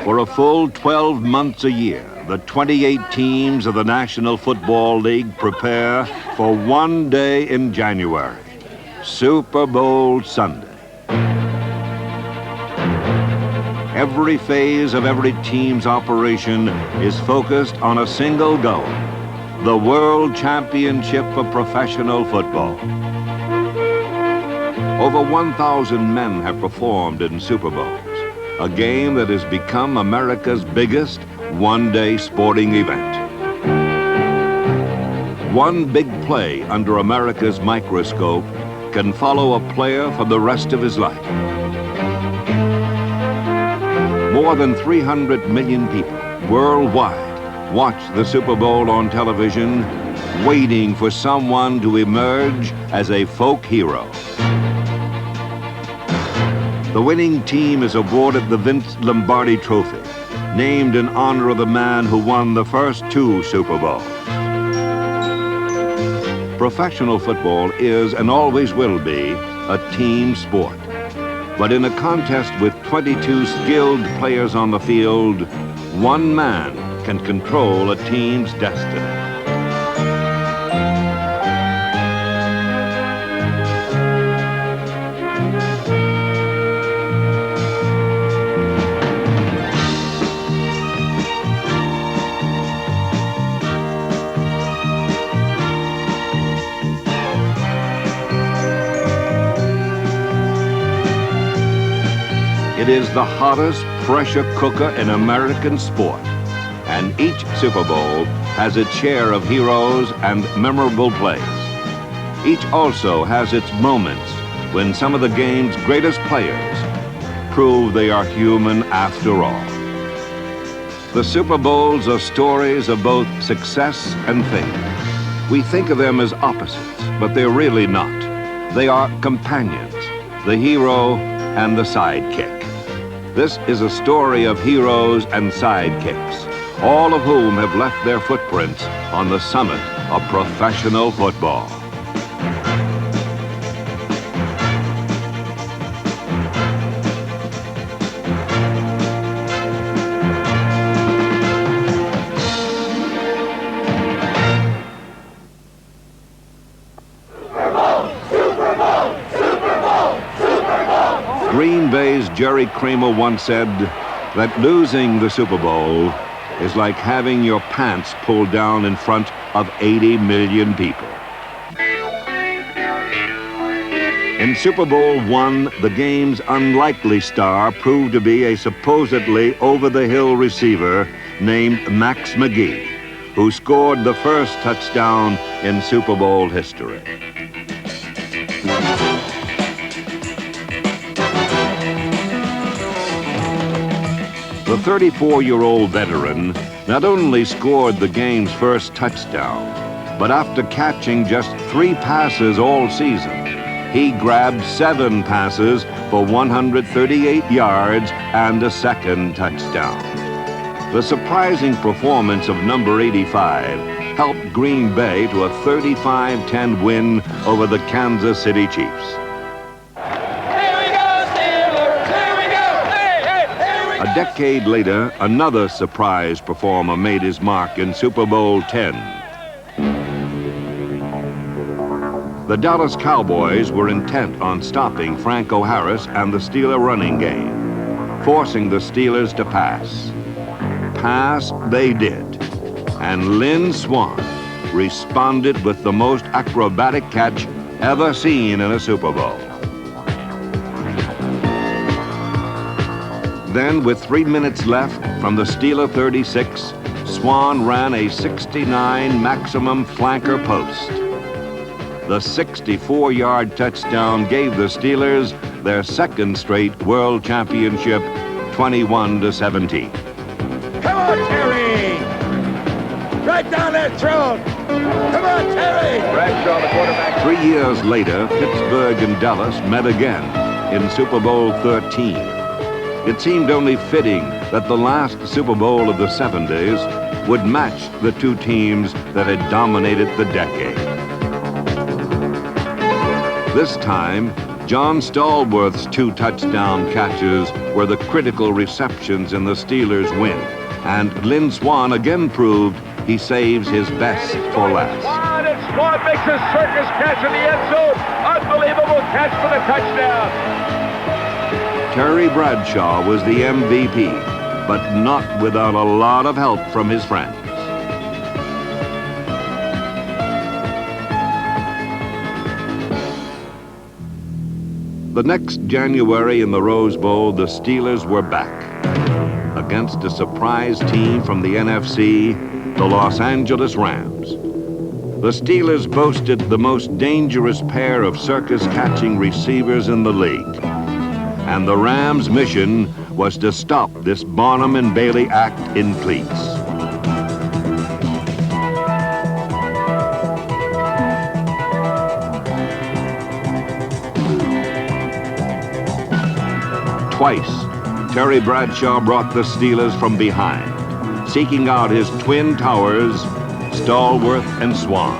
For a full 12 months a year, the 28 teams of the National Football League prepare for one day in January, Super Bowl Sunday. Every phase of every team's operation is focused on a single goal, the World Championship of Professional Football. Over 1,000 men have performed in Super Bowls, a game that has become America's biggest one-day sporting event. One big play under America's microscope can follow a player for the rest of his life. More than 300 million people worldwide watch the Super Bowl on television, waiting for someone to emerge as a folk hero. The winning team is awarded the Vince Lombardi Trophy, named in honor of the man who won the first 2 Super Bowls. Professional football is and always will be a team sport. But in a contest with 22 skilled players on the field, one man can control a team's destiny. It is the hottest pressure cooker in American sport, and each Super Bowl has its share of heroes and memorable plays. Each also has its moments when some of the game's greatest players prove they are human after all. The Super Bowls are stories of both success and failure. We think of them as opposites, but they're really not. They are companions, the hero and the sidekick. This is a story of heroes and sidekicks, all of whom have left their footprints on the summit of professional football. Green Bay's Jerry Kramer once said that losing the Super Bowl is like having your pants pulled down in front of 80 million people. In Super Bowl I, the game's unlikely star proved to be a supposedly over-the-hill receiver named Max McGee, who scored the first touchdown in Super Bowl history. The 34-year-old veteran not only scored the game's first touchdown, but after catching just 3 passes all season, he grabbed 7 passes for 138 yards and a second touchdown. The surprising performance of number 85 helped Green Bay to a 35-10 win over the Kansas City Chiefs. A decade later, another surprise performer made his mark in Super Bowl X. The Dallas Cowboys were intent on stopping Franco Harris and the Steeler running game, forcing the Steelers to pass. Pass they did, and Lynn Swann responded with the most acrobatic catch ever seen in a Super Bowl. Then, with 3 minutes left from the Steeler 36, Swann ran a 69 maximum flanker post. The 64-yard touchdown gave the Steelers their second straight world championship, 21-17. Come on, Terry! Right down that throat! Come on, Terry! Bradshaw, the quarterback. 3 years later, Pittsburgh and Dallas met again in Super Bowl 13. It seemed only fitting that the last Super Bowl of the 70s would match the two teams that had dominated the decade. This time, John Stallworth's 2 touchdown catches were the critical receptions in the Steelers' win, and Lynn Swann again proved he saves his best for last. Swann makes a circus catch in the end zone. Unbelievable catch for the touchdown. Terry Bradshaw was the MVP, but not without a lot of help from his friends. The next January in the Rose Bowl, the Steelers were back against a surprise team from the NFC, the Los Angeles Rams. The Steelers boasted the most dangerous pair of circus-catching receivers in the league. And the Rams' mission was to stop this Barnum and Bailey act in cleats. Twice, Terry Bradshaw brought the Steelers from behind, seeking out his twin towers, Stallworth and Swann.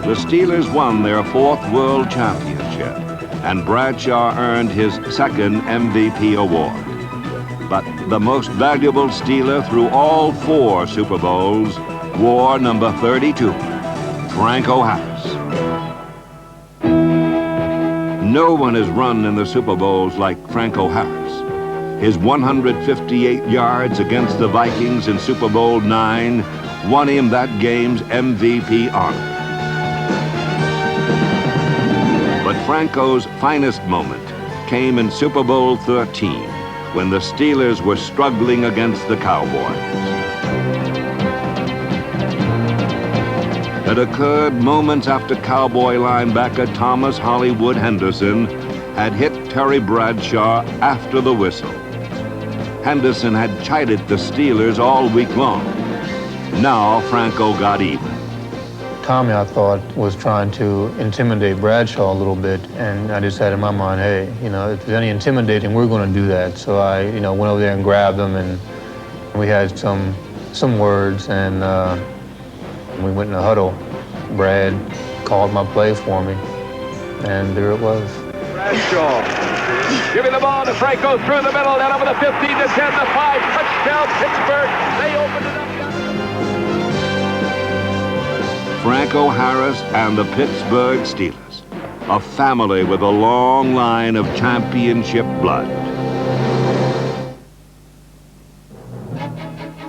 The Steelers won their 4th World Championship, and Bradshaw earned his 2nd MVP award. But the most valuable Steeler through all 4 Super Bowls wore number 32, Franco Harris. No one has run in the Super Bowls like Franco Harris. His 158 yards against the Vikings in Super Bowl IX won him that game's MVP honor. But Franco's finest moment came in Super Bowl XIII, when the Steelers were struggling against the Cowboys. It occurred moments after Cowboy linebacker Thomas Hollywood Henderson had hit Terry Bradshaw after the whistle. Henderson had chided the Steelers all week long. Now Franco got even. Tommy, I thought, was trying to intimidate Bradshaw a little bit, and I just had in my mind, hey, you know, if there's any intimidating, we're going to do that. So I, went over there and grabbed him, and we had some words, and we went in the huddle. Brad called my play for me, and there it was. Bradshaw giving the ball to Franco through the middle, then over the 15 to 10 to 5, touchdown Pittsburgh. They opened it up. Franco Harris and the Pittsburgh Steelers, a family with a long line of championship blood.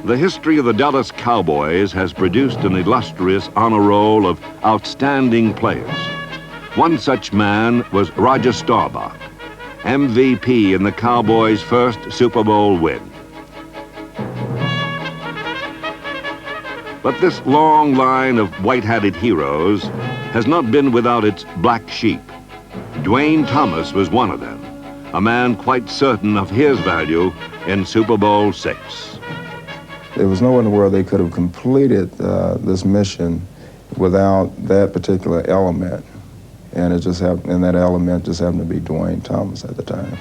The history of the Dallas Cowboys has produced an illustrious honor roll of outstanding players. One such man was Roger Staubach, MVP in the Cowboys' first Super Bowl win. But this long line of white-hatted heroes has not been without its black sheep. Dwayne Thomas was one of them, a man quite certain of his value in Super Bowl VI. There was no in the world they could have completed this mission without that particular element. And it just happened, and that element just happened to be Dwayne Thomas at the time.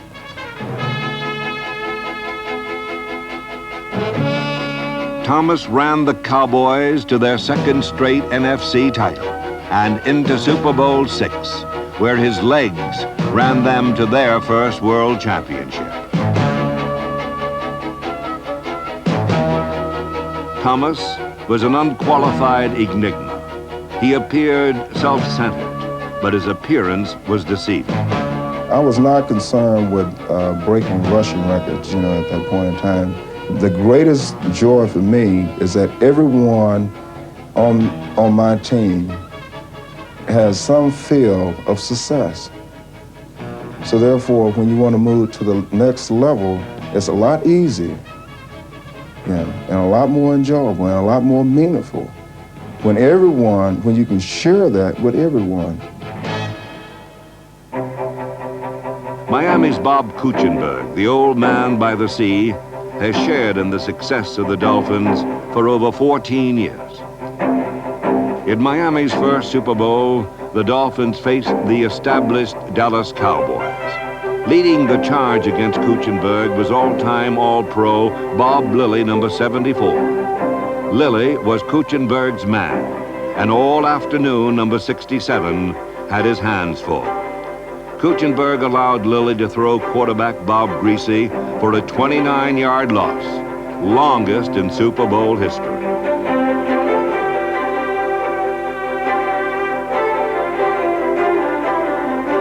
Thomas ran the Cowboys to their 2nd straight NFC title and into Super Bowl VI, where his legs ran them to their first World Championship. Thomas was an unqualified enigma. He appeared self-centered, but his appearance was deceiving. I was not concerned with breaking rushing records, at that point in time. The greatest joy for me is that everyone on my team has some feel of success. So therefore, when you want to move to the next level, it's a lot easier, and a lot more enjoyable and a lot more meaningful when you can share that with everyone. Miami's Bob Kuechenberg, the old man by the sea, has shared in the success of the Dolphins for over 14 years. In Miami's first Super Bowl, the Dolphins faced the established Dallas Cowboys. Leading the charge against Kuchenberg was all-time All-Pro Bob Lilly, number 74. Lilly was Kuchenberg's man, and all afternoon, number 67 had his hands full. Kuchenberg allowed Lilly to throw quarterback Bob Greasy for a 29-yard loss, longest in Super Bowl history.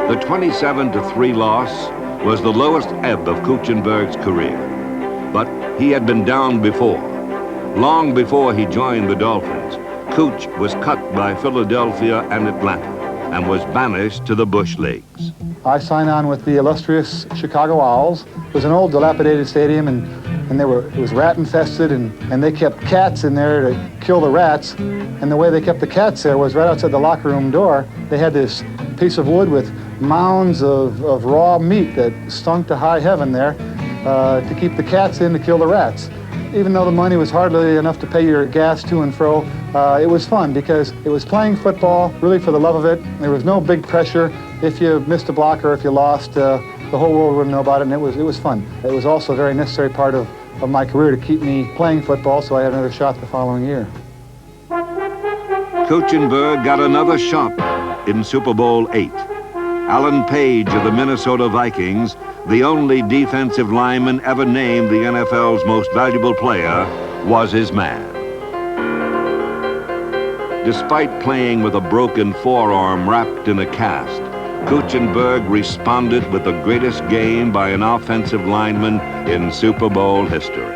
The 27-3 loss was the lowest ebb of Kuchenberg's career, but he had been down before. Long before he joined the Dolphins, Kuch was cut by Philadelphia and Atlanta and was banished to the Bush Leagues. I signed on with the illustrious Chicago Owls. It was an old dilapidated stadium, and it was rat infested, and they kept cats in there to kill the rats. And the way they kept the cats there was right outside the locker room door. They had this piece of wood with mounds of raw meat that stunk to high heaven there to keep the cats in to kill the rats. Even though the money was hardly enough to pay your gas to and fro, it was fun because it was playing football really for the love of it. There was no big pressure. If you missed a block or if you lost, the whole world wouldn't know about it, and it was fun. It was also a very necessary part of my career to keep me playing football, so I had another shot the following year. Kuchenberg got another shot in Super Bowl VIII. Alan Page of the Minnesota Vikings, the only defensive lineman ever named the NFL's most valuable player, was his man. Despite playing with a broken forearm wrapped in a cast, Kuchenberg responded with the greatest game by an offensive lineman in Super Bowl history.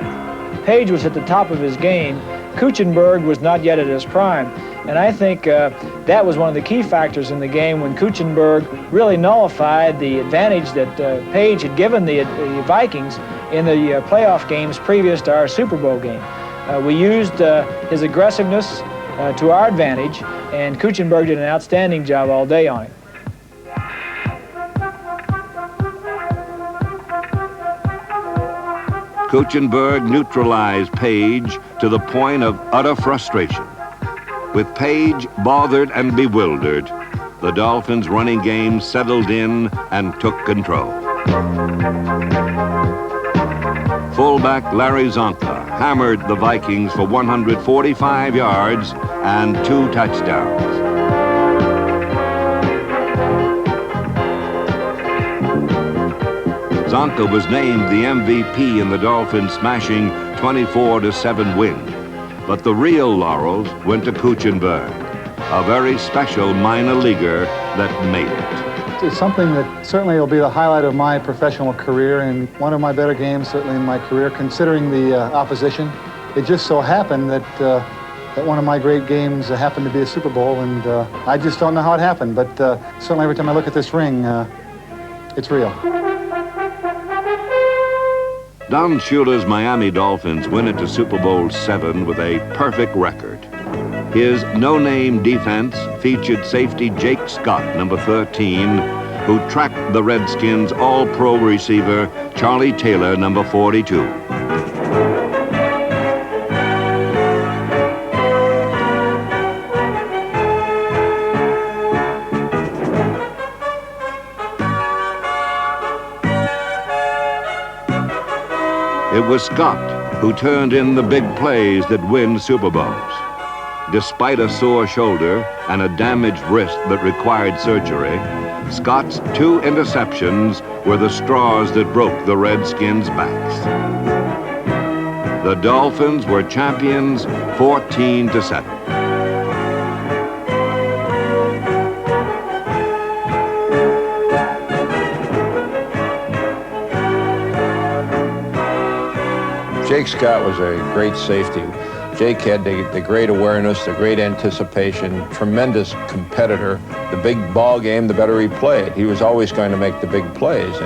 Page was at the top of his game. Kuchenberg was not yet at his prime. And I think that was one of the key factors in the game when Kuchenberg really nullified the advantage that Page had given the Vikings in the playoff games previous to our Super Bowl game. We used his aggressiveness to our advantage, and Kuchenberg did an outstanding job all day on it. Kuchenberg neutralized Page to the point of utter frustration. With Page bothered and bewildered, the Dolphins' running game settled in and took control. Fullback Larry Zonka hammered the Vikings for 145 yards and 2 touchdowns. Zonka was named the MVP in the Dolphins' smashing 24-7 win. But the real laurels went to Kuchenberg, a very special minor leaguer that made it. It's something that certainly will be the highlight of my professional career and one of my better games certainly in my career, considering the opposition. It just so happened that one of my great games happened to be a Super Bowl, and I just don't know how it happened, but certainly every time I look at this ring, it's real. Don Shula's Miami Dolphins win it to Super Bowl VII with a perfect record. His no-name defense featured safety Jake Scott, number 13, who tracked the Redskins' all-pro receiver Charlie Taylor, number 42. It was Scott who turned in the big plays that win Super Bowls. Despite a sore shoulder and a damaged wrist that required surgery, Scott's 2 interceptions were the straws that broke the Redskins' backs. The Dolphins were champions 14-7. Jake Scott was a great safety. Jake had the great awareness, the great anticipation, tremendous competitor. The big ball game, the better he played. He was always going to make the big plays.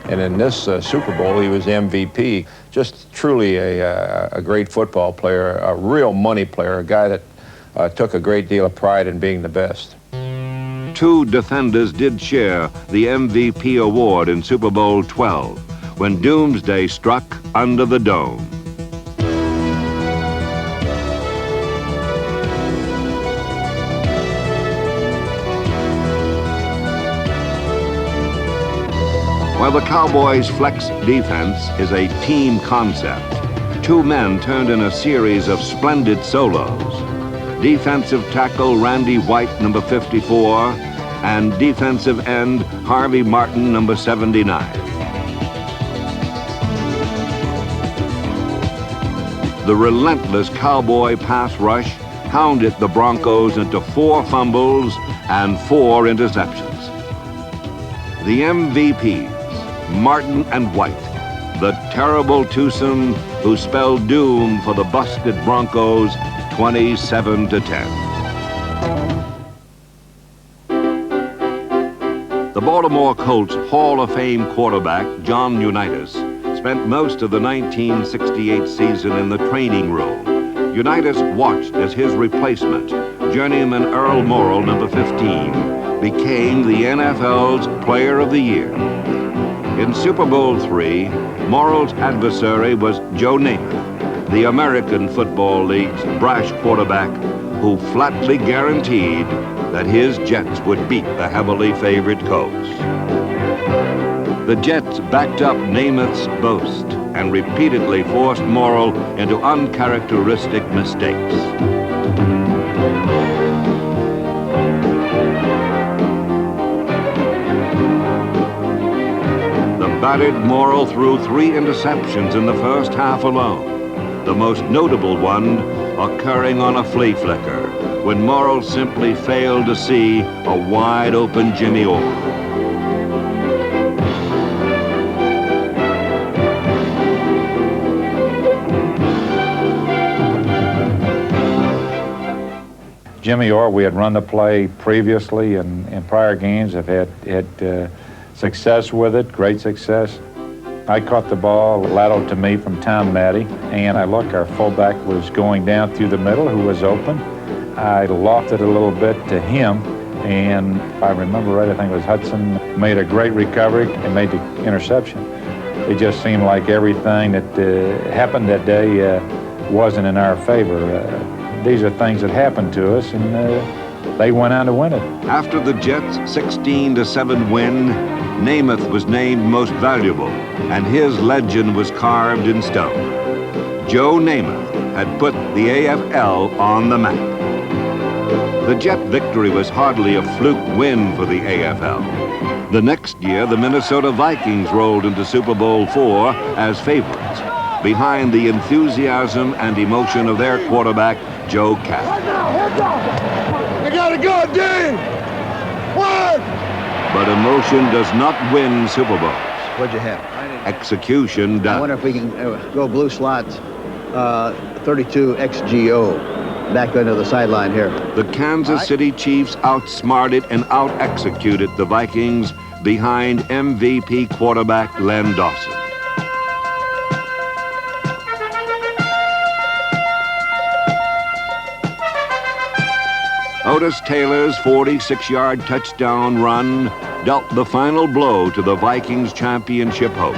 And in this Super Bowl, he was MVP. Just truly a great football player, a real money player, a guy that took a great deal of pride in being the best. 2 defenders did share the MVP award in Super Bowl XII when doomsday struck under the dome. While the Cowboys' flex defense is a team concept, two men turned in a series of splendid solos. Defensive tackle Randy White, number 54, and defensive end Harvey Martin, number 79. The relentless Cowboy pass rush hounded the Broncos into 4 fumbles and 4 interceptions. The MVPs, Martin and White, the terrible twosome who spelled doom for the busted Broncos 27-10. The Baltimore Colts Hall of Fame quarterback, John Unitas, spent most of the 1968 season in the training room. Unitas watched as his replacement, journeyman Earl Morrall, number 15, became the NFL's Player of the Year. In Super Bowl III, Morrall's adversary was Joe Namath, the American Football League's brash quarterback who flatly guaranteed that his Jets would beat the heavily favored Colts. The Jets backed up Namath's boast and repeatedly forced Morrall into uncharacteristic mistakes. The battered Morrall threw 3 interceptions in the first half alone, the most notable one occurring on a flea flicker, when Morrall simply failed to see a wide-open Jimmy Orr. Jimmy Orr, we had run the play previously in prior games, have had success with it, great success. I caught the ball lateral to me from Tom Matty, and I looked, our fullback was going down through the middle, who was open. I lofted a little bit to him, and if I remember right, I think it was Hudson, made a great recovery and made the interception. It just seemed like everything that happened that day wasn't in our favor. These are things that happened to us, and they went on to win it. After the Jets' 16-7 win, Namath was named most valuable, and his legend was carved in stone. Joe Namath had put the AFL on the map. The Jet victory was hardly a fluke win for the AFL. The next year, the Minnesota Vikings rolled into Super Bowl IV as favorites, behind the enthusiasm and emotion of their quarterback, Joe Cat. You gotta go, Dean! What? But emotion does not win Super Bowls. What'd you have? Execution does. I wonder if we can go blue slots, 32 XGO, back under the sideline here. The Kansas City Chiefs outsmarted and out-executed the Vikings behind MVP quarterback Len Dawson. Otis Taylor's 46-yard touchdown run dealt the final blow to the Vikings' championship hopes.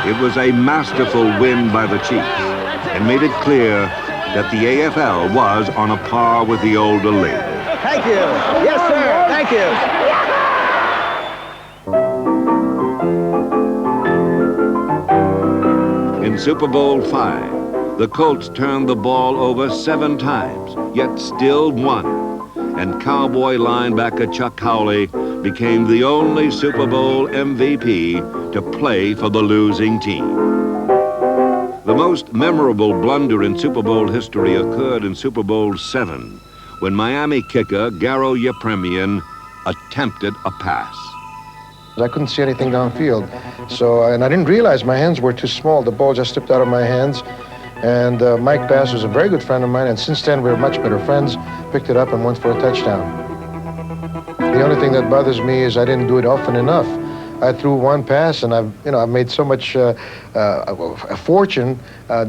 It was a masterful win by the Chiefs and made it clear that the AFL was on a par with the older league. Thank you. Yes, sir. Thank you. In Super Bowl V, the Colts turned the ball over 7 times, yet still won. And Cowboy linebacker Chuck Howley became the only Super Bowl MVP to play for the losing team. The most memorable blunder in Super Bowl history occurred in Super Bowl VII, when Miami kicker Garo Yepremian attempted a pass. I couldn't see anything downfield, and I didn't realize my hands were too small. The ball just slipped out of my hands. And Mike Bass was a very good friend of mine, and since then we were much better friends, picked it up and went for a touchdown. The only thing that bothers me is I didn't do it often enough. I threw one pass, and I've made so much a fortune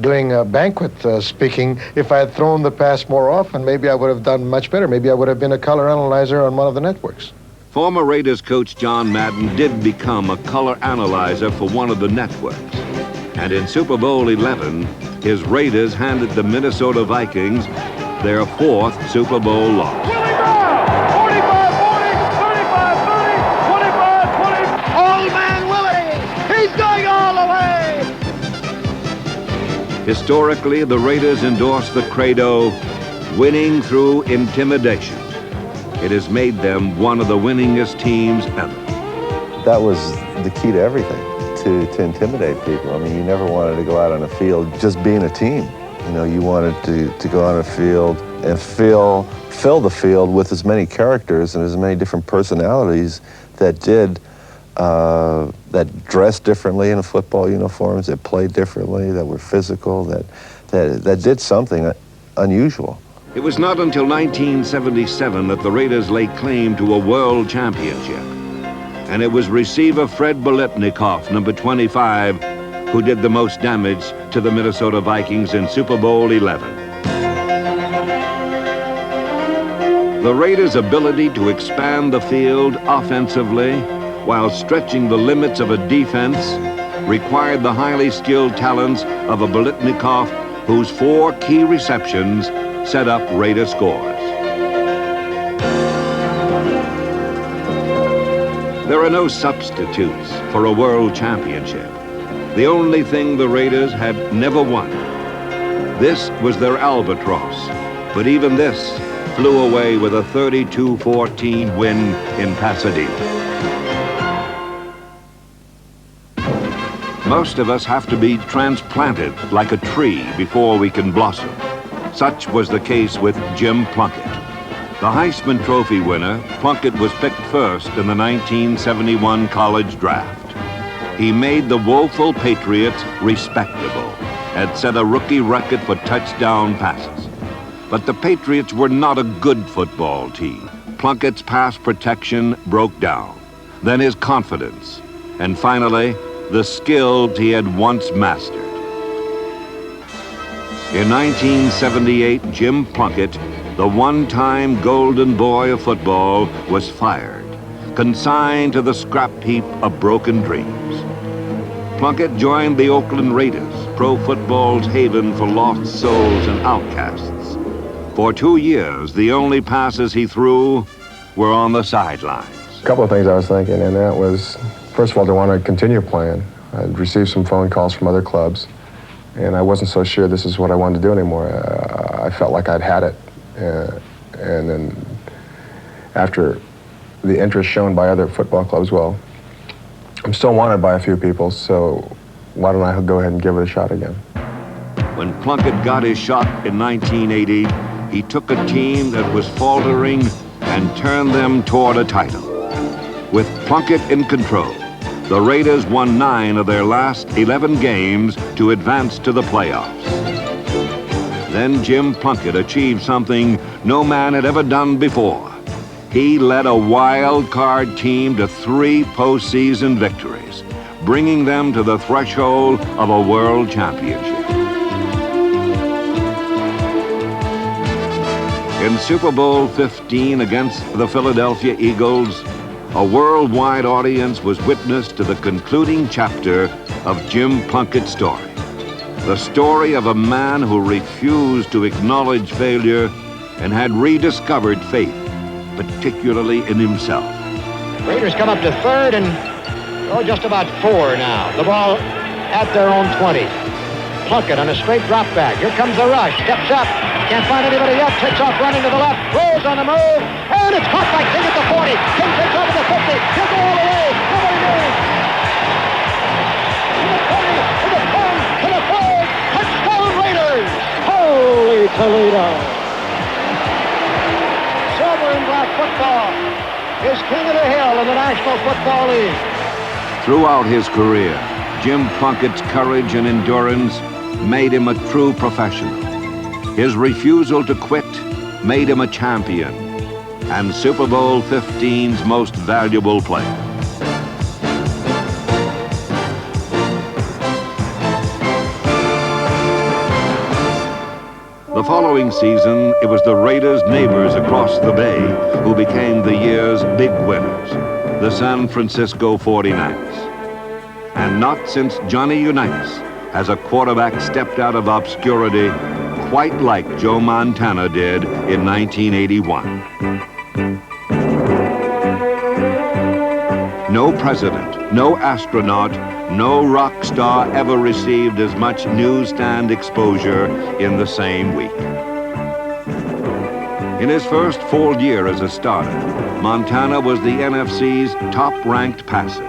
doing banquet speaking. If I had thrown the pass more often, maybe I would have done much better. Maybe I would have been a color analyzer on one of the networks. Former Raiders coach John Madden did become a color analyzer for one of the networks. And in Super Bowl XI, his Raiders handed the Minnesota Vikings their 4th Super Bowl loss. 45-40, 35-30, Historically, the Raiders endorsed the credo, winning through intimidation. It has made them one of the winningest teams ever. That was the key to everything, to intimidate people. I mean, you never wanted to go out on a field just being a team. You know, you wanted to go on a field and fill the field with as many characters and as many different personalities that dressed differently in football uniforms, that played differently, that were physical, that did something unusual. It was not until 1977 that the Raiders laid claim to a world championship. And it was receiver Fred Biletnikoff, number 25, who did the most damage to the Minnesota Vikings in Super Bowl 11. The Raiders' ability to expand the field offensively while stretching the limits of a defense required the highly skilled talents of a Biletnikoff whose 4 key receptions set up Raider scores. There are no substitutes for a world championship. The only thing the Raiders had never won. This was their albatross, but even this flew away with a 32-14 win in Pasadena. Most of us have to be transplanted like a tree before we can blossom. Such was the case with Jim Plunkett. The Heisman Trophy winner, Plunkett was picked first in the 1971 college draft. He made the woeful Patriots respectable, had set a rookie record for touchdown passes. But the Patriots were not a good football team. Plunkett's pass protection broke down, then his confidence, and finally, the skills he had once mastered. In 1978, Jim Plunkett, the one-time golden boy of football, was fired, consigned to the scrap heap of broken dreams. Plunkett joined the Oakland Raiders, pro football's haven for lost souls and outcasts. For 2 years, the only passes he threw were on the sidelines. A couple of things I was thinking, and that was, first of all, to want to continue playing. I'd received some phone calls from other clubs, and I wasn't so sure this is what I wanted to do anymore. I felt like I'd had it. And then after the interest shown by other football clubs, well, I'm still wanted by a few people, so why don't I go ahead and give it a shot again? When Plunkett got his shot in 1980, he took a team that was faltering and turned them toward a title. With Plunkett in control, the Raiders won 9 of their last 11 games to advance to the playoffs. Then Jim Plunkett achieved something no man had ever done before. He led a wild card team to 3 postseason victories, bringing them to the threshold of a world championship. In Super Bowl 15 against the Philadelphia Eagles, a worldwide audience was witness to the concluding chapter of Jim Plunkett's story. The story of a man who refused to acknowledge failure and had rediscovered faith, particularly in himself. Raiders come up to third and just about 4 now. The ball at their own 20. Plunkett on a straight drop back. Here comes the rush. Steps up. Can't find anybody yet. Takes off running to the left. Rolls on the move. And it's caught by King at the 40. King takes over the 50. He'll go all the way. Nobody moves. To the 20. To the 10. To the 5. Touchdown Raiders. Holy Toledo. Silver and black football is king of the hill in the National Football League. Throughout his career, Jim Plunkett's courage and endurance made him a true professional. His refusal to quit made him a champion and Super Bowl 15's most valuable player. The following season, it was the Raiders' neighbors across the bay who became the year's big winners, the San Francisco 49ers. And not since Johnny Unitas has a quarterback stepped out of obscurity quite like Joe Montana did in 1981. No president, no astronaut, no rock star ever received as much newsstand exposure in the same week. In his first full year as a starter, Montana was the NFC's top-ranked passer.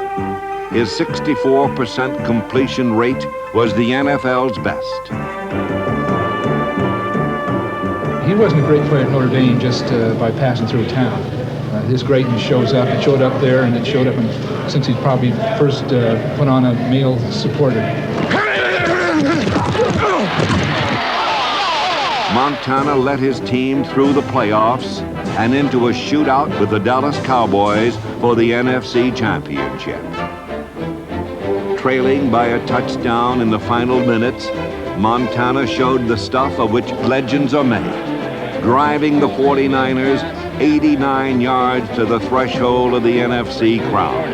His 64% completion rate was the NFL's best. He wasn't a great player at Notre Dame just by passing through town. His greatness shows up. It showed up there, and it showed up since he probably first put on a male supporter. Montana led his team through the playoffs and into a shootout with the Dallas Cowboys for the NFC Championship. Trailing by a touchdown in the final minutes, Montana showed the stuff of which legends are made, driving the 49ers 89 yards to the threshold of the NFC crown.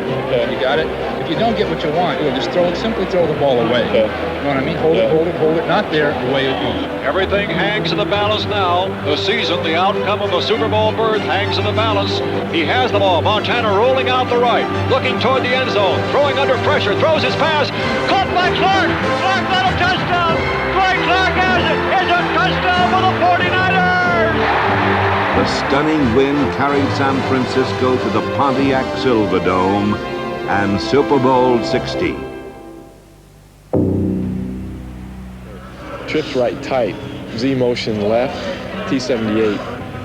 You got it? If you don't get what you want, just simply throw the ball away. You know what I mean? Hold it, not there, away it goes. Everything hangs in the balance now. The season, the outcome of the Super Bowl berth hangs in the balance. He has the ball. Montana rolling out the right, looking toward the end zone, throwing under pressure, throws his pass, caught by Clark. Clark got a touchdown. Dwight Clark has it. It's a touchdown for the 49ers. The stunning win carried San Francisco to the Pontiac Silverdome and Super Bowl 16. Trips right tight, Z motion left, T78,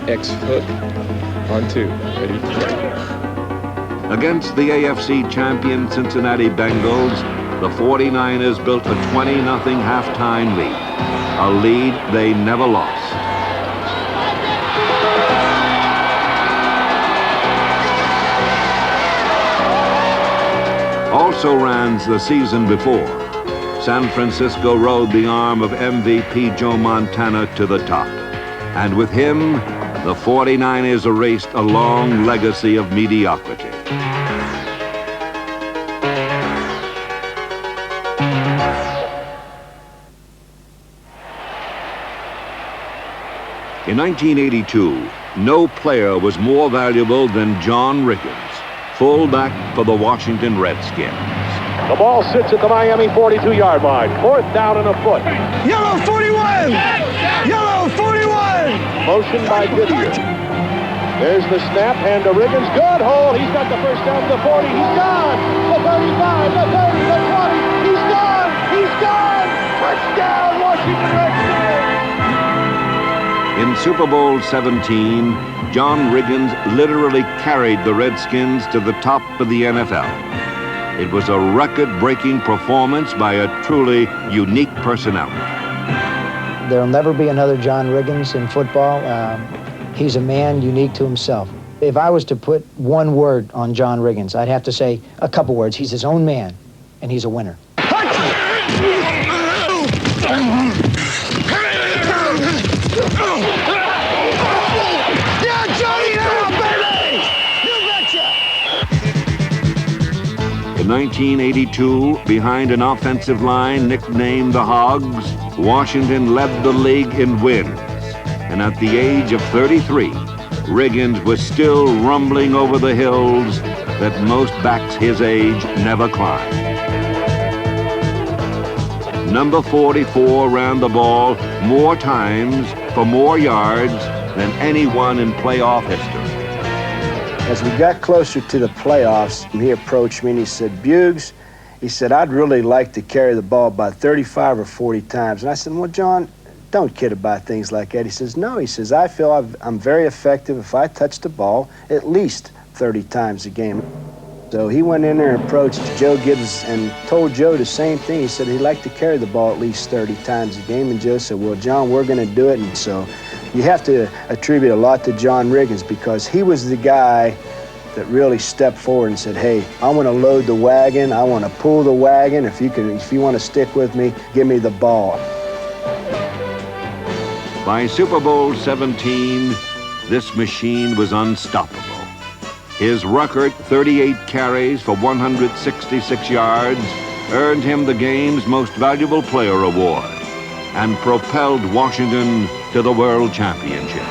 X hook, on 2, ready? Against the AFC champion Cincinnati Bengals, the 49ers built a 20-0 halftime lead, a lead they never lost. Also ran the season before, San Francisco rode the arm of MVP Joe Montana to the top. And with him, the 49ers erased a long legacy of mediocrity. In 1982, no player was more valuable than John Riggins, fullback for the Washington Redskins. The ball sits at the Miami 42-yard line. 4th down and a foot. Yellow 41! Yellow 41! Motion by Goodyear. There's the snap, hand to Riggins. Good hold. He's got the first down to the 40. He's gone. The 35, the 30, the 20. He's gone. He's gone. Touchdown, Washington Redskins. In Super Bowl 17, John Riggins literally carried the Redskins to the top of the NFL. It was a record-breaking performance by a truly unique personality. There'll never be another John Riggins in football. He's a man unique to himself. If I was to put one word on John Riggins, I'd have to say a couple words. He's his own man, and he's a winner. In 1982, behind an offensive line nicknamed the Hogs, Washington led the league in wins. And at the age of 33, Riggins was still rumbling over the hills that most backs his age never climbed. Number 44 ran the ball more times for more yards than anyone in playoff history. As we got closer to the playoffs, he approached me and he said, "Buggs," he said, "I'd really like to carry the ball about 35 or 40 times. And I said, "Well, John, don't kid about things like that." He says, "No," he says, "I feel I'm very effective if I touch the ball at least 30 times a game." So he went in there and approached Joe Gibbs and told Joe the same thing. He said he'd like to carry the ball at least 30 times a game. And Joe said, "Well, John, we're going to do it." And so you have to attribute a lot to John Riggins, because he was the guy that really stepped forward and said, "Hey, I want to load the wagon. I want to pull the wagon. If you want to stick with me, give me the ball." By Super Bowl 17, this machine was unstoppable. His record 38 carries for 166 yards earned him the game's Most Valuable Player award and propelled Washington to the World Championship.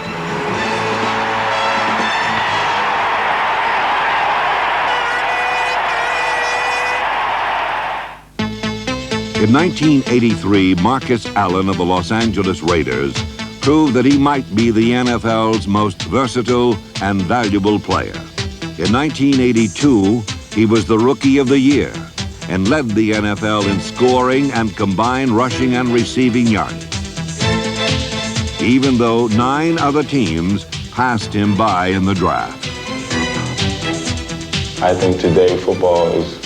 In 1983, Marcus Allen of the Los Angeles Raiders proved that he might be the NFL's most versatile and valuable player. In 1982, he was the Rookie of the Year and led the NFL in scoring and combined rushing and receiving yardage, even though 9 other teams passed him by in the draft. I think today football is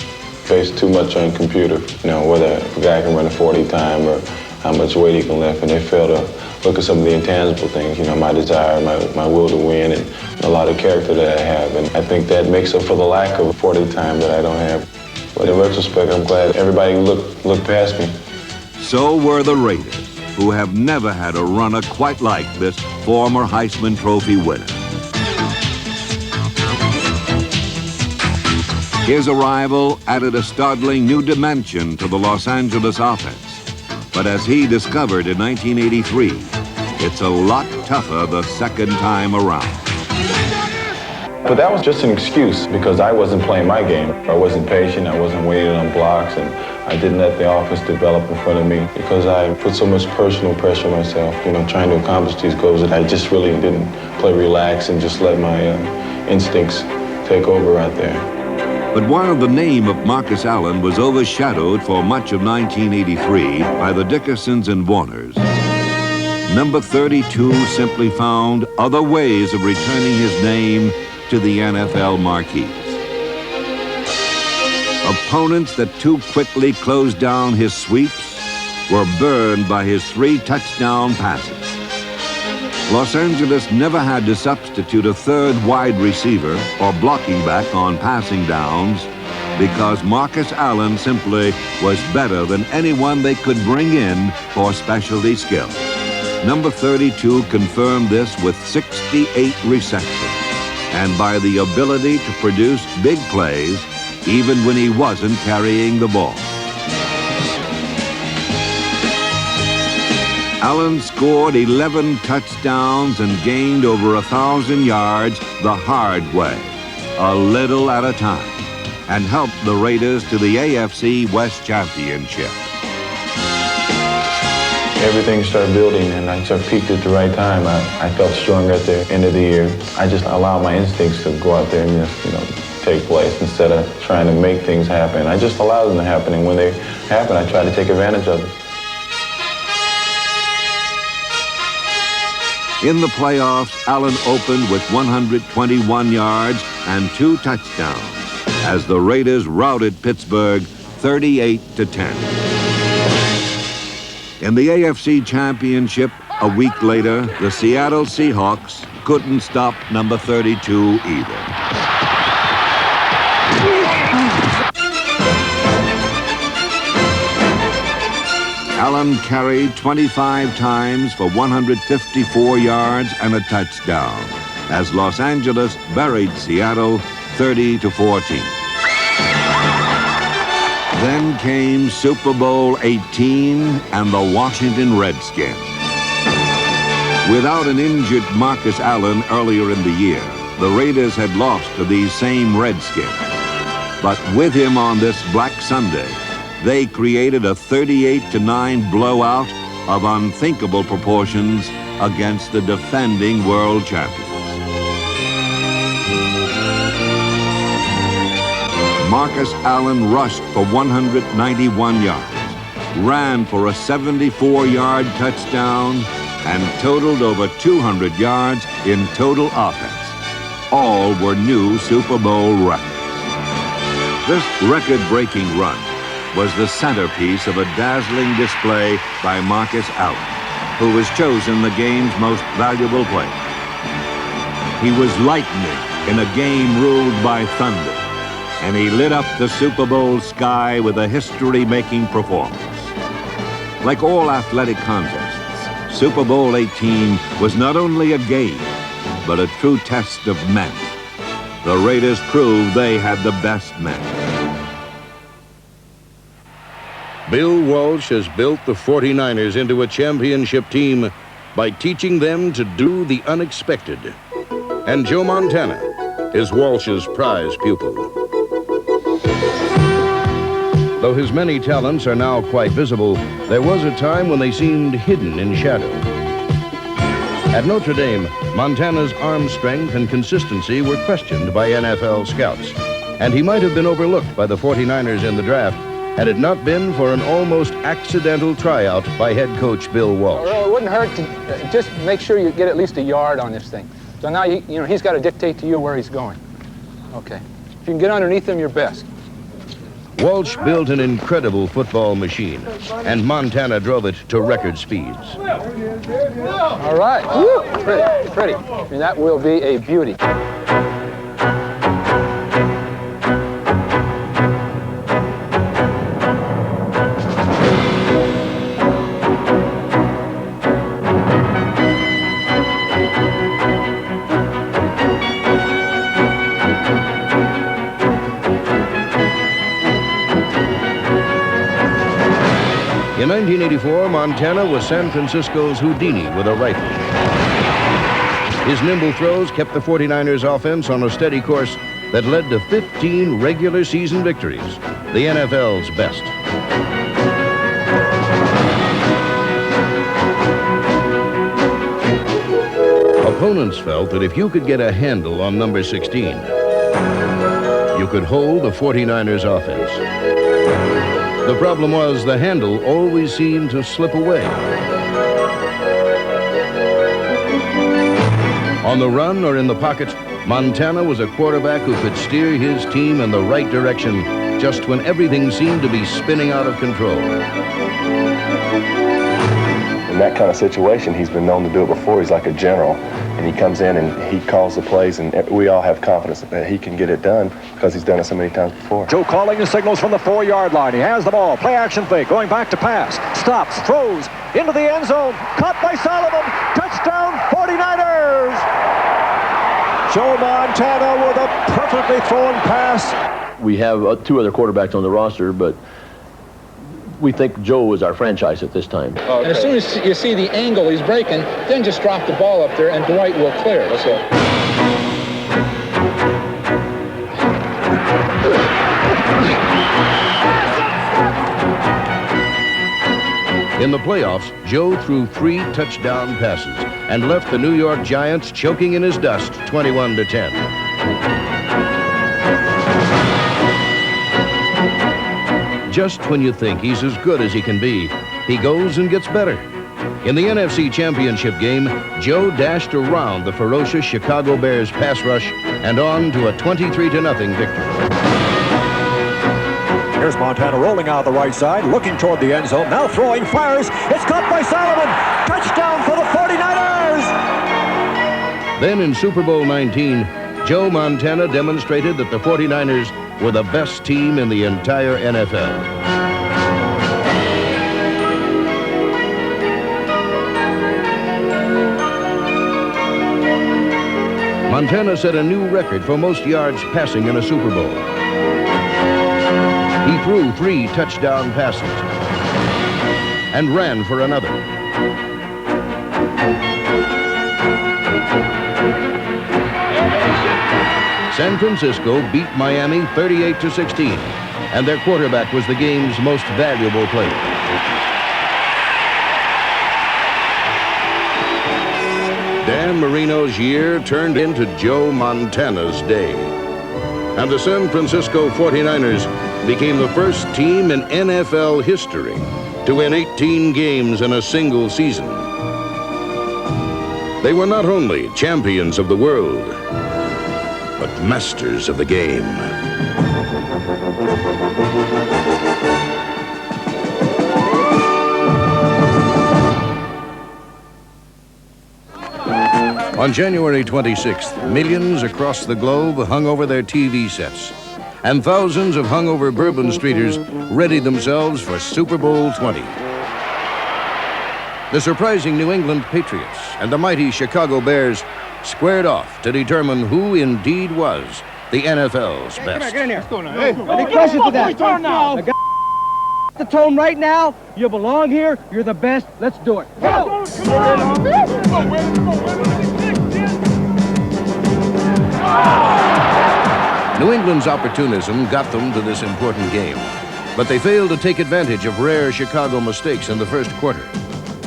based too much on computer, whether a guy can run a 40 time or how much weight he can lift, and they fail to look at some of the intangible things, my desire, my will to win, and a lot of character that I have. And I think that makes up for the lack of 40 time that I don't have. But in retrospect, I'm glad everybody looked past me. So were the Raiders, who have never had a runner quite like this former Heisman Trophy winner. His arrival added a startling new dimension to the Los Angeles offense. But as he discovered in 1983, it's a lot tougher the second time around. But that was just an excuse because I wasn't playing my game. I wasn't patient, I wasn't waiting on blocks, and I didn't let the offense develop in front of me because I put so much personal pressure on myself, trying to accomplish these goals that I just really didn't play relaxed and just let my instincts take over out there. But while the name of Marcus Allen was overshadowed for much of 1983 by the Dickersons and Warners, number 32 simply found other ways of returning his name to the NFL marquees. Opponents that too quickly closed down his sweeps were burned by his 3 touchdown passes. Los Angeles never had to substitute a third wide receiver or blocking back on passing downs because Marcus Allen simply was better than anyone they could bring in for specialty skills. Number 32 confirmed this with 68 receptions and by the ability to produce big plays even when he wasn't carrying the ball. Allen scored 11 touchdowns and gained over 1,000 yards the hard way, a little at a time, and helped the Raiders to the AFC West Championship. Everything started building, and I sort of peaked at the right time. I felt stronger at the end of the year. I just allowed my instincts to go out there and just, take place instead of trying to make things happen. I just allowed them to happen, and when they happen, I try to take advantage of them. In the playoffs, Allen opened with 121 yards and 2 touchdowns as the Raiders routed Pittsburgh 38-10. In the AFC Championship a week later, the Seattle Seahawks couldn't stop number 32 either. Allen carried 25 times for 154 yards and a touchdown as Los Angeles buried Seattle 30-14. Then came Super Bowl 18 and the Washington Redskins. Without an injured Marcus Allen earlier in the year, the Raiders had lost to these same Redskins. But with him on this Black Sunday, they created a 38-9 blowout of unthinkable proportions against the defending world champions. Marcus Allen rushed for 191 yards, ran for a 74-yard touchdown, and totaled over 200 yards in total offense. All were new Super Bowl records. This record-breaking run was the centerpiece of a dazzling display by Marcus Allen, who was chosen the game's most valuable player. He was lightning in a game ruled by thunder, and he lit up the Super Bowl sky with a history-making performance. Like all athletic contests, Super Bowl 18 was not only a game, but a true test of men. The Raiders proved they had the best men. Bill Walsh has built the 49ers into a championship team by teaching them to do the unexpected. And Joe Montana is Walsh's prize pupil. Though his many talents are now quite visible, there was a time when they seemed hidden in shadow. At Notre Dame, Montana's arm strength and consistency were questioned by NFL scouts, and he might have been overlooked by the 49ers in the draft had it not been for an almost accidental tryout by head coach Bill Walsh. Well, it wouldn't hurt to just make sure you get at least a yard on this thing. So now, he's got to dictate to you where he's going. Okay. If you can get underneath him, you're best. Walsh built an incredible football machine, and Montana drove it to record speeds. All right. Woo! Pretty. I mean, that will be a beauty. In 1984, Montana was San Francisco's Houdini with a rifle. His nimble throws kept the 49ers offense on a steady course that led to 15 regular season victories, the NFL's best. Opponents felt that if you could get a handle on number 16, you could hold the 49ers offense. The problem was the handle always seemed to slip away. On the run or in the pocket, Montana was a quarterback who could steer his team in the right direction just when everything seemed to be spinning out of control. In that kind of situation, he's been known to do it before. He's like a general, and he comes in and he calls the plays, and we all have confidence that he can get it done because he's done it so many times before. Joe calling the signals from the 4-yard line. He has the ball. Play action fake. Going back to pass. Stops. Throws. Into the end zone. Caught by Solomon. Touchdown 49ers. Joe Montana with a perfectly thrown pass. We have 2 other quarterbacks on the roster, but we think Joe is our franchise at this time. Okay. And as soon as you see the angle he's breaking, then just drop the ball up there and Dwight will clear. Okay. In the playoffs, Joe threw 3 touchdown passes and left the New York Giants choking in his dust 21-10. Just when you think he's as good as he can be, he goes and gets better. In the NFC Championship game, Joe dashed around the ferocious Chicago Bears pass rush and on to a 23-0 victory. Here's Montana rolling out the right side, looking toward the end zone. Now throwing, fires. It's caught by Solomon. Touchdown for the 49ers. Then in Super Bowl 19, Joe Montana demonstrated that the 49ers were the best team in the entire NFL. Montana set a new record for most yards passing in a Super Bowl. He threw 3 touchdown passes and ran for another. San Francisco beat Miami 38-16, and their quarterback was the game's most valuable player. Dan Marino's year turned into Joe Montana's day, and the San Francisco 49ers became the first team in NFL history to win 18 games in a single season. They were not only champions of the world, but masters of the game. On January 26th, millions across the globe hung over their TV sets, and thousands of hungover Bourbon Streeters readied themselves for Super Bowl 20. The surprising New England Patriots and the mighty Chicago Bears squared off to determine who indeed was the NFL's best. Come here, get in here. What's going on? Hey, any questions to that? Turn now. The tone right now. You belong here. You're the best. Let's do it. Go. New England's opportunism got them to this important game. but they failed to take advantage of rare Chicago mistakes in the first quarter.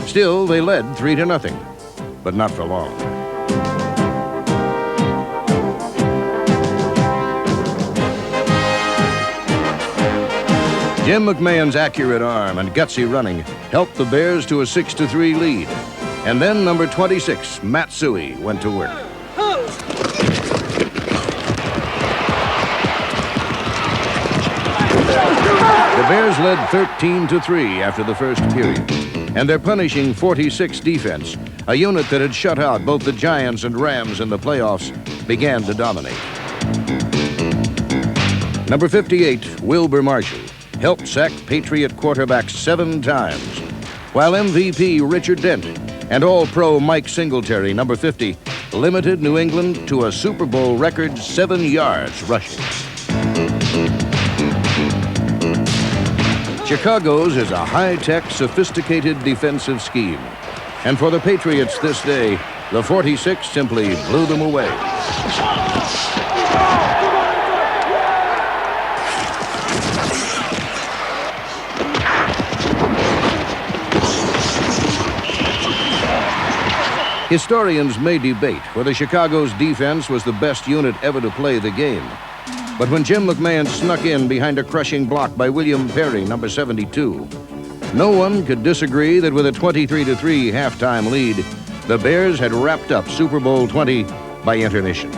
Still, they led 3-0, but not for long. Jim McMahon's accurate arm and gutsy running helped the Bears to a 6-3 lead. And then number 26, Matsui, went to work. The Bears led 13-3 after the first period, and their punishing 46 defense, a unit that had shut out both the Giants and Rams in the playoffs, began to dominate. Number 58, Wilbur Marshall, helped sack Patriot quarterbacks 7 times, while MVP Richard Dent and All-Pro Mike Singletary, number 50, limited New England to a Super Bowl record 7 yards rushing. Chicago's is a high-tech, sophisticated defensive scheme. And for the Patriots this day, the 46 simply blew them away. Historians may debate whether Chicago's defense was the best unit ever to play the game. But when Jim McMahon snuck in behind a crushing block by William Perry, number 72, no one could disagree that with a 23-3 halftime lead, the Bears had wrapped up Super Bowl 20 by intermission.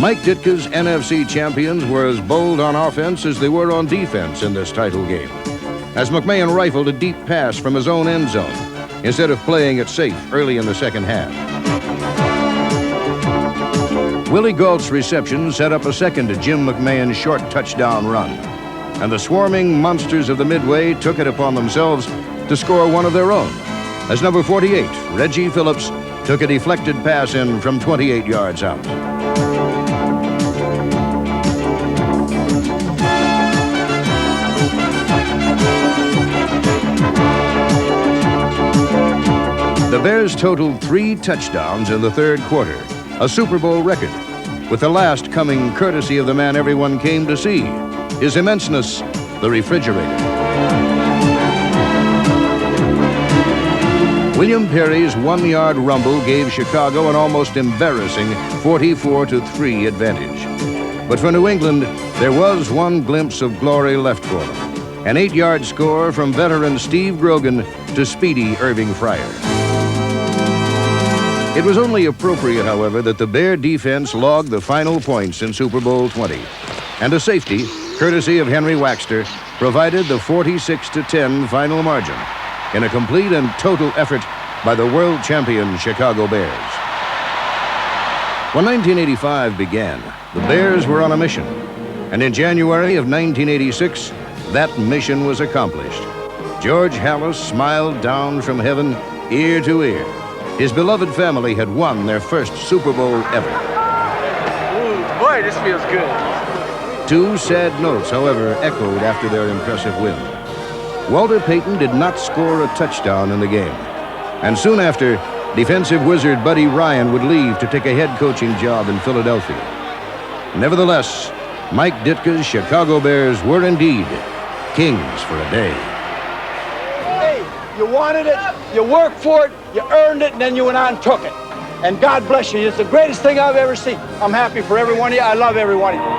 Mike Ditka's NFC champions were as bold on offense as they were on defense in this title game, as McMahon rifled a deep pass from his own end zone instead of playing it safe early in the second half. Willie Gault's reception set up a second to Jim McMahon's short touchdown run, and the swarming monsters of the Midway took it upon themselves to score one of their own, as number 48, Reggie Phillips, took a deflected pass in from 28 yards out. The Bears totaled 3 touchdowns in the third quarter, a Super Bowl record, with the last coming courtesy of the man everyone came to see, his immenseness, the refrigerator. William Perry's 1-yard rumble gave Chicago an almost embarrassing 44-3 advantage. But for New England, there was one glimpse of glory left for them, an 8-yard score from veteran Steve Grogan to speedy Irving Fryer. It was only appropriate, however, that the Bear defense logged the final points in Super Bowl 20. And a safety, courtesy of Henry Waxter, provided the 46-10 final margin in a complete and total effort by the world champion Chicago Bears. When 1985 began, the Bears were on a mission. And in January of 1986, that mission was accomplished. George Halas smiled down from heaven, ear to ear. His beloved family had won their first Super Bowl ever. Ooh, boy, this feels good. 2 sad notes, however, echoed after their impressive win. Walter Payton did not score a touchdown in the game. And soon after, defensive wizard Buddy Ryan would leave to take a head coaching job in Philadelphia. Nevertheless, Mike Ditka's Chicago Bears were indeed kings for a day. You wanted it, you worked for it, you earned it, and then you went out and took it. And God bless you. It's the greatest thing I've ever seen. I'm happy for every one of you. I love every one of you.